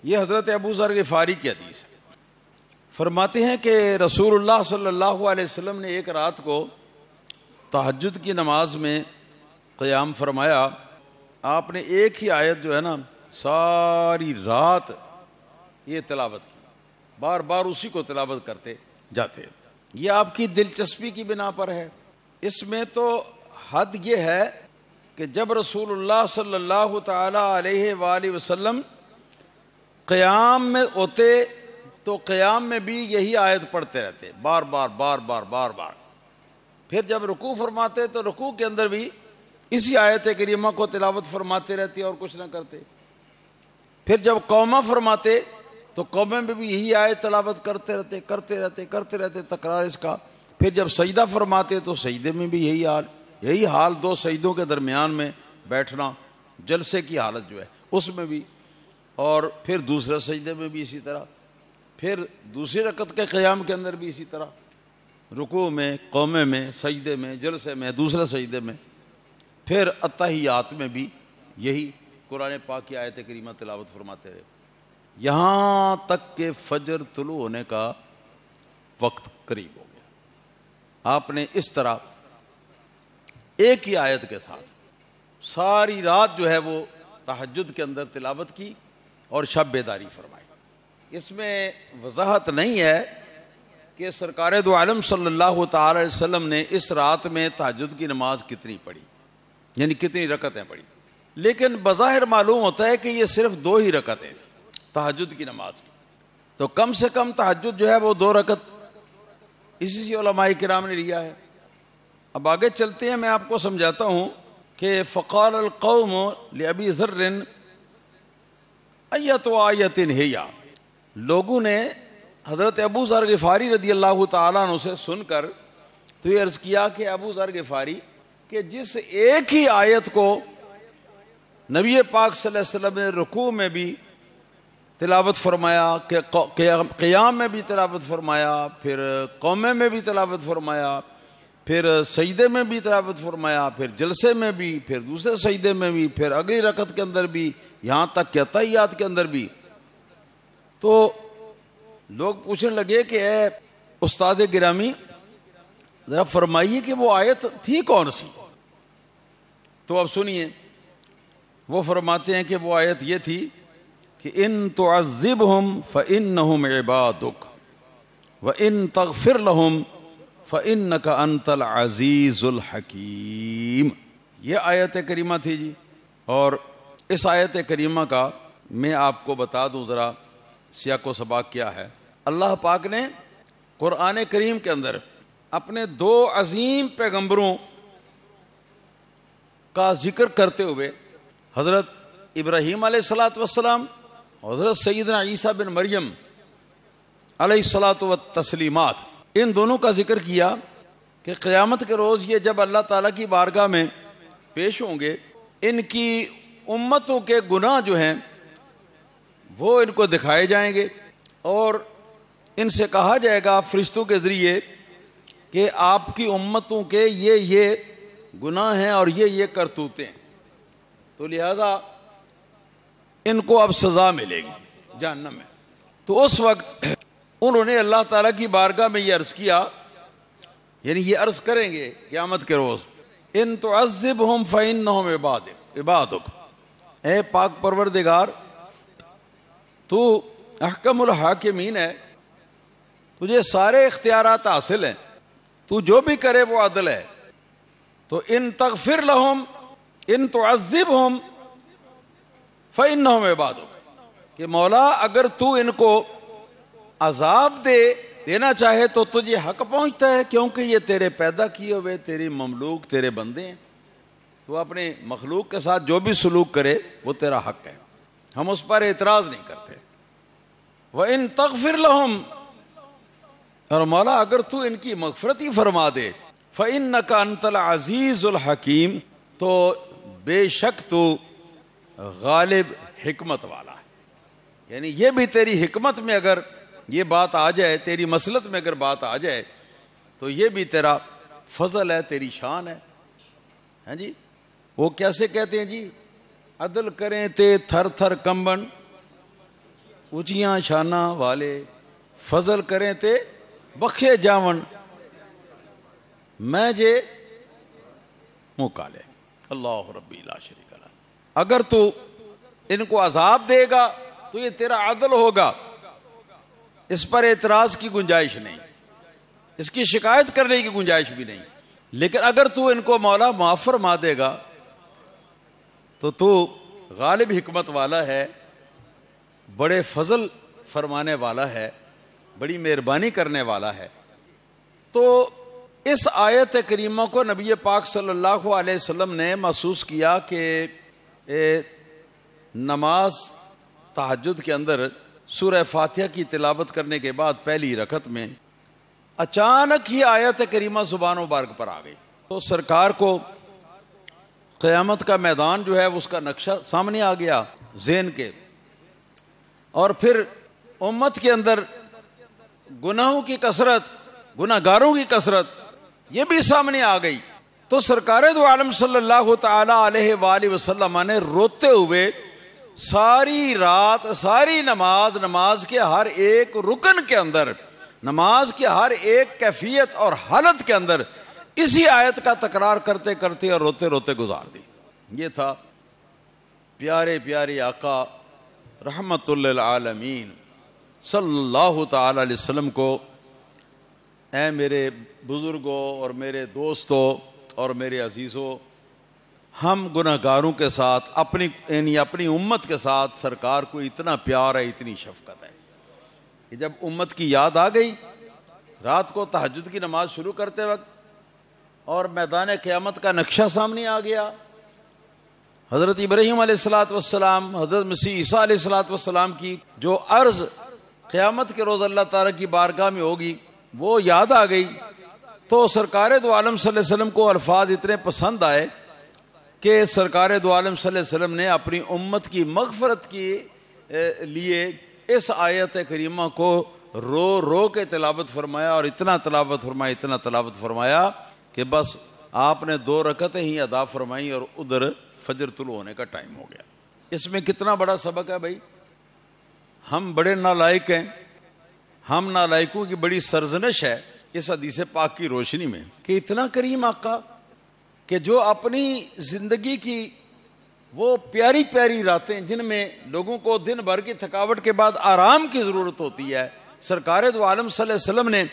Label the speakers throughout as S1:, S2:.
S1: یہ حضرت ابو ذر غفاری کی حدیث ہے۔ فرماتے ہیں کہ رسول اللہ صلی اللہ علیہ وسلم نے ایک رات کو تہجد کی نماز میں قیام فرمایا۔ آپ نے ایک ہی آیت جو ہے نا ساری رات یہ تلاوت کی، بار بار اسی کو تلاوت کرتے جاتے۔ یہ آپ کی دلچسپی کی بنا پر ہے۔ اس میں تو حد یہ ہے کہ جب رسول اللہ صلی اللہ تعالی علیہ وآلہ وسلم قیام میں ہوتے تو قیام میں بھی یہی آیت پڑھتے رہتے، بار بار بار بار بار بار۔ پھر جب رکوع فرماتے تو رکوع کے اندر بھی اسی آیت کریمہ کو تلاوت فرماتے رہتے اور کچھ نہ کرتے۔ پھر جب قومہ فرماتے تو قومے میں بھی یہی آیت تلاوت کرتے رہتے تکرار اس کا۔ پھر جب سجدہ فرماتے تو سجدے میں بھی یہی حال دو سجدوں کے درمیان میں بیٹھنا، جلسے کی حالت جو ہے اس میں بھی، اور پھر دوسرے سجدے میں بھی اسی طرح، پھر دوسری رکعت کے قیام کے اندر بھی اسی طرح، رکوع میں، قومے میں، سجدے میں، جلسے میں، دوسرے سجدے میں، پھر اتحیات میں بھی یہی قرآن پاک کی آیت کریمہ تلاوت فرماتے رہے، یہاں تک کہ فجر طلوع ہونے کا وقت قریب ہو گیا۔ آپ نے اس طرح ایک ہی آیت کے ساتھ ساری رات جو ہے وہ تہجد کے اندر تلاوت کی اور شب بیداری فرمائی۔ اس میں وضاحت نہیں ہے کہ سرکار دو عالم صلی اللہ تعالی علیہ وسلم نے اس رات میں تہجد کی نماز کتنی پڑھی، یعنی کتنی رکعتیں پڑھی، لیکن بظاہر معلوم ہوتا ہے کہ یہ صرف 2 ہی رکعتیں تھیں تہجد کی نماز کی۔ تو کم سے کم تہجد جو ہے وہ 2 رکعت اسی سے علماء کرام نے لیا ہے۔ اب آگے چلتے ہیں، میں آپ کو سمجھاتا ہوں کہ فقال القوم لأبی ذر ایت آیت ہی، لوگوں نے حضرت ابو ذر غفاری رضی اللہ تعالیٰ عنہ سے سن کر تو یہ عرض کیا کہ ابو ذر غفاری کہ جس ایک ہی آیت کو نبی پاک صلی اللہ علیہ وسلم نے رکوع میں بھی تلاوت فرمایا، کہ قیام میں بھی تلاوت فرمایا، پھر قومے میں بھی تلاوت فرمایا، پھر سجدے میں بھی تلاوت فرمایا، پھر جلسے میں بھی، پھر دوسرے سجدے میں بھی، پھر اگلی رکعت کے اندر بھی، یہاں تک کہ اتحیات کے اندر بھی، تو لوگ پوچھنے لگے کہ اے استاد گرامی ذرا فرمائیے کہ وہ آیت تھی کون سی؟ تو اب سنیے، وہ فرماتے ہیں کہ وہ آیت یہ تھی کہ ان تعذبہم فإنہم عبادک وإن تغفر لہم فإنک انت العزیز الحکیم۔ یہ آیت کریمہ تھی جی، اور اس آیت کریمہ کا میں آپ کو بتا دوں ذرا سیاق و سباق کیا ہے۔ اللہ پاک نے قرآن کریم کے اندر اپنے 2 عظیم پیغمبروں کا ذکر کرتے ہوئے حضرت ابراہیم علیہ الصلوۃ والسلام، حضرت سیدنا عیسیٰ بن مریم علیہ الصلوۃ والتسلیمات، ان دونوں کا ذکر کیا کہ قیامت کے روز یہ جب اللہ تعالیٰ کی بارگاہ میں پیش ہوں گے، ان کی امتوں کے گناہ جو ہیں وہ ان کو دکھائے جائیں گے، اور ان سے کہا جائے گا فرشتوں کے ذریعے کہ آپ کی امتوں کے یہ گناہ ہیں اور یہ کرتوتیں ہیں، تو لہذا ان کو اب سزا ملے گی جہنم میں۔ تو اس وقت انہوں نے اللہ تعالیٰ کی بارگاہ میں یہ عرض کیا، یعنی یہ عرض کریں گے قیامت کے روز، ان تعذبہم فإنہم عبادک، اے پاک پروردگار تو احکم الحاکمین ہے، تجھے سارے اختیارات حاصل ہیں، تو جو بھی کرے وہ عدل ہے، تو ان تغفر لہم ان تعذبہم فإنہم عبادک، کہ مولا اگر تو ان کو عذاب دینا چاہے تو تجھے حق پہنچتا ہے، کیونکہ یہ تیرے پیدا کیے ہوئے، تیری مملوک، تیرے بندے ہیں، تو اپنے مخلوق کے ساتھ جو بھی سلوک کرے وہ تیرا حق ہے، ہم اس پر اعتراض نہیں کرتے۔ وَإِن تَغْفِرْ لَهُمْ، اور مولا اگر تو ان کی مغفرت ہی فرما دے، فَإِنَّكَ أَنْتَ الْعَزِيزُ الْحَكِيمُ، تو بے شک تو غالب حکمت والا ہے، یعنی یہ بھی تیری حکمت میں اگر یہ بات آ جائے، تیری مصلحت میں اگر بات آ جائے تو یہ بھی تیرا فضل ہے، تیری شان ہے۔ ہاں جی، وہ کیسے کہتے ہیں جی، عدل کریں تے تھر تھر کمبن، اونچیاں شانہ والے فضل کریں تے بخشے جاون میں جے منہ کالے. اللہ ربی لا شریک لہ. اگر تو ان کو عذاب دے گا تو یہ تیرا عدل ہوگا, اس پر اعتراض کی گنجائش نہیں, اس کی شکایت کرنے کی گنجائش بھی نہیں. لیکن اگر تو ان کو مولا معاف فرما دے گا تو غالب حکمت والا ہے, بڑے فضل فرمانے والا ہے, بڑی مہربانی کرنے والا ہے. تو اس آیت کریمہ کو نبی پاک صلی اللہ علیہ وسلم نے محسوس کیا کہ نماز تہجد کے اندر سورہ فاتحہ کی تلاوت کرنے کے بعد پہلی رکعت میں اچانک ہی آیت کریمہ زبان مبارک پر آ گئی. تو سرکار کو قیامت کا میدان جو ہے اس کا نقشہ سامنے آ گیا ذہن کے, اور پھر امت کے اندر گناہوں کی کثرت, گناہ گاروں کی کثرت یہ بھی سامنے آ گئی. تو سرکار دو عالم صلی اللہ تعالی علیہ وآلہ وسلم نے روتے ہوئے ساری رات ساری نماز کے ہر ایک رکن کے اندر, نماز کی ہر ایک کیفیت اور حالت کے اندر اسی آیت کا تکرار کرتے کرتے اور روتے روتے گزار دی. یہ تھا پیارے پیارے آقا رحمت للعالمین صلی اللہ تعالی علیہ وسلم کو, اے میرے بزرگوں اور میرے دوستوں اور میرے عزیزوں, ہم گناہ گاروں کے ساتھ اپنی امت کے ساتھ سرکار کو اتنا پیار ہے, اتنی شفقت ہے کہ جب امت کی یاد آ گئی رات کو تہجد کی نماز شروع کرتے وقت اور میدان قیامت کا نقشہ سامنے آ گیا, حضرت ابراہیم علیہ الصلوۃ والسلام, حضرت مسیح عیسیٰ علیہ الصلوۃ والسلام کی جو عرض قیامت کے روز اللہ تعالیٰ کی بارگاہ میں ہوگی وہ یاد آ گئی. تو سرکار دو عالم صلی اللہ علیہ وسلم کو الفاظ اتنے پسند آئے کہ سرکار دو عالم صلی اللہ علیہ وسلم نے اپنی امت کی مغفرت کے لیے اس آیت کریمہ کو رو رو کے تلاوت فرمایا, اور اتنا تلاوت فرمایا کہ بس آپ نے 2 رکعتیں ہی ادا فرمائیں اور ادھر فجر طلوع ہونے کا ٹائم ہو گیا. اس میں کتنا بڑا سبق ہے بھائی. ہم بڑے نالائق ہیں, ہم نالائقوں کی بڑی سرزنش ہے اس حدیث پاک کی روشنی میں کہ اتنا کریم آقا کہ جو اپنی زندگی کی وہ پیاری پیاری راتیں جن میں لوگوں کو دن بھر کی تھکاوٹ کے بعد آرام کی ضرورت ہوتی ہے, سرکار دو عالم صلی اللہ علیہ وسلم نے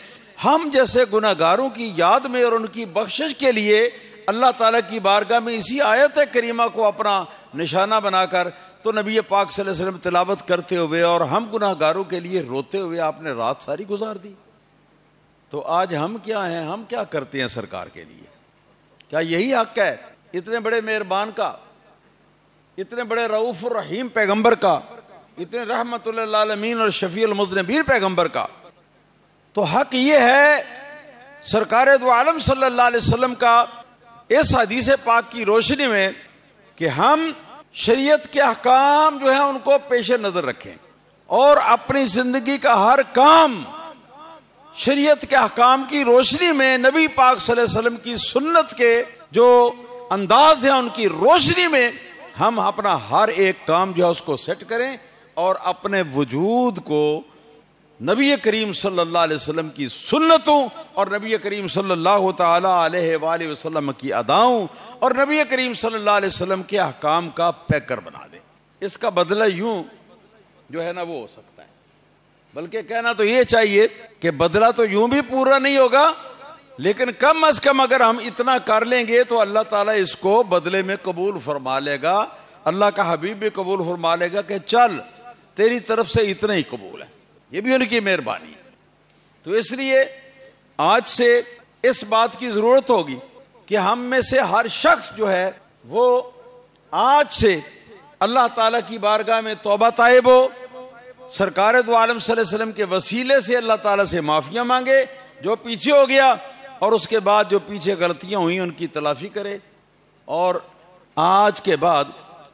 S1: ہم جیسے گناہ گاروں کی یاد میں اور ان کی بخشش کے لیے اللہ تعالیٰ کی بارگاہ میں اسی آیت کریمہ کو اپنا نشانہ بنا کر تو نبی پاک صلی اللہ علیہ وسلم تلاوت کرتے ہوئے اور ہم گناہ گاروں کے لیے روتے ہوئے آپ نے رات ساری گزار دی. تو آج ہم کیا ہیں, ہم کیا کرتے ہیں سرکار کے لیے؟ کیا یہی حق ہے اتنے بڑے مہربان کا, اتنے بڑے رؤوف الرحیم پیغمبر کا, اتنے رحمت للعالمین اور شفیع المذنبین پیغمبر کا؟ تو حق یہ ہے سرکار دو عالم صلی اللہ علیہ وسلم کا اس حدیث پاک کی روشنی میں کہ ہم شریعت کے احکام جو ہیں ان کو پیش نظر رکھیں اور اپنی زندگی کا ہر کام شریعت کے احکام کی روشنی میں نبی پاک صلی اللہ علیہ وسلم کی سنت کے جو انداز ہیں ان کی روشنی میں ہم اپنا ہر ایک کام جو ہے اس کو سیٹ کریں اور اپنے وجود کو نبی کریم صلی اللہ علیہ وسلم کی سنتوں اور نبی کریم صلی اللہ تعالی علیہ وآلہ وسلم کی اداؤں اور نبی کریم صلی اللہ علیہ وسلم کے احکام کا پیکر بنا دیں. اس کا بدلہ یوں جو ہے نا وہ ہو سکتا ہے, بلکہ کہنا تو یہ چاہیے کہ بدلہ تو یوں بھی پورا نہیں ہوگا, لیکن کم از کم اگر ہم اتنا کر لیں گے تو اللہ تعالیٰ اس کو بدلے میں قبول فرما لے گا. اللہ کا حبیب بھی قبول فرما لے گا کہ چل تیری طرف سے اتنا ہی قبول ہے, یہ بھی ان کی مہربانی ہے. تو اس لیے آج سے اس بات کی ضرورت ہوگی کہ ہم میں سے ہر شخص جو ہے وہ آج سے اللہ تعالیٰ کی بارگاہ میں توبہ طائب ہو, سرکار دو عالم صلی اللہ علیہ وسلم کے وسیلے سے اللہ تعالیٰ سے معافیاں مانگے جو پیچھے ہو گیا, اور اس کے بعد جو پیچھے غلطیاں ہوئیں ان کی تلافی کرے, اور آج کے بعد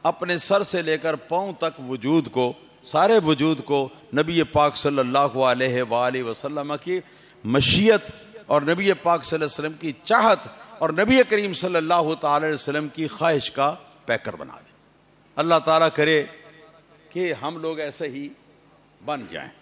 S1: اپنے سر سے لے کر پاؤں تک وجود کو, سارے وجود کو نبی پاک صلی اللہ علیہ وآلہ وسلم کی مشیت اور نبی پاک صلی اللہ علیہ وسلم کی چاہت اور نبی کریم صلی اللہ تعالی علیہ وسلم کی خواہش کا پیکر بنا دیں. اللہ تعالیٰ کرے کہ ہم لوگ ایسے ہی بن جائیں.